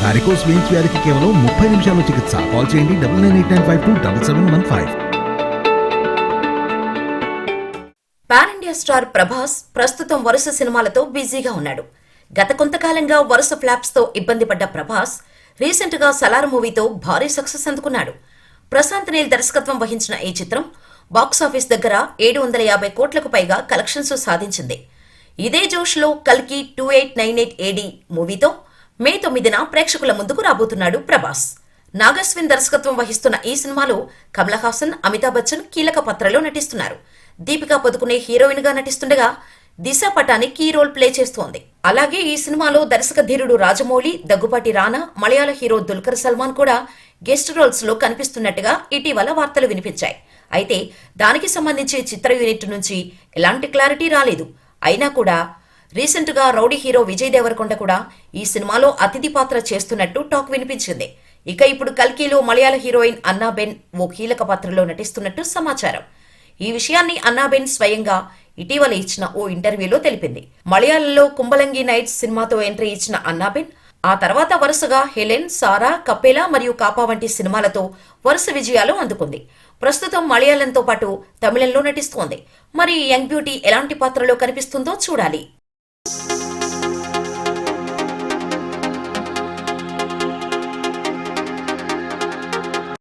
Varicose veins వ్యాధికి కేవలం 30 నిమిషాల్లో చికిత్స. కాల్ చేయండి 9989527715. పాన్ ఇండియా స్టార్ ప్రభాస్ ప్రస్తుతం వరుస సినిమాలతో బిజీగా ఉన్నాడు. గత కొంతకాలంగా వరుస ఫ్లాప్స్ తో ఇబ్బంది పడ్డ ప్రభాస్ రీసెంట్ గా సలార్ మూవీతో భారీ సక్సెస్ అందుకున్నాడు. ప్రశాంత్ నీల్ దర్శకత్వం వహించిన ఈ చిత్రం బాక్సాఫీస్ దగ్గర 750 కోట్లకు పైగా కలెక్షన్స్ సాధించింది. ఇదే జోష్లో కల్కి 2898 AD మూవీతో మే 9న ప్రేక్షకుల ముందుకు రాబోతున్నాడు ప్రభాస్. నాగస్విన్ దర్శకత్వం వహిస్తున్న ఈ సినిమాలో కమల్ హాసన్, అమితాబ్ బచ్చన్ కీలక పాత్రలో నటిస్తున్నారు. దీపికా పదుకునే హీరోయిన్ గా నటిస్తుండగా దిశ పటాని కీ రోల్ ప్లే చేస్తోంది. అలాగే ఈ సినిమాలో దర్శక ధీరుడు రాజమౌళి, దగ్గుపాటి రానా, మలయాళ హీరో దుల్కర్ సల్మాన్ కూడా గెస్ట్ రోల్స్ లో కనిపిస్తున్నట్టుగా ఇటీవల వార్తలు వినిపించాయి. అయితే దానికి సంబంధించి చిత్ర యూనిట్ నుంచి ఎలాంటి క్లారిటీ రాలేదు. అయినా కూడా రీసెంట్ గా రౌడీ హీరో విజయ్ దేవరకొండ కూడా ఈ సినిమాలో అతిథి పాత్ర చేస్తున్నట్టు టాక్ వినిపించింది. ఇక ఇప్పుడు కల్కిలో మలయాళ హీరోయిన్ అన్నాబెన్ ఓ కీలక పాత్రలో నటిస్తున్నట్టు సమాచారం. ఈ విషయాన్ని అన్నాబెన్ స్వయంగా ఇటీవల ఇచ్చిన ఓ ఇంటర్వ్యూలో తెలిపింది. మలయాళంలో కుంబలంగి నైట్స్ సినిమాతో ఎంట్రీ ఇచ్చిన అన్నాబెన్ ఆ తర్వాత వరుసగా హెలెన్, సారా, కపేలా మరియు కాపా వంటి సినిమాలతో వరుస విజయాలు అందుకుంది. ప్రస్తుతం మలయాళంతో పాటు తమిళంలో నటిస్తోంది. మరి యంగ్ బ్యూటీ ఎలాంటి పాత్రలో కనిపిస్తుందో చూడాలి.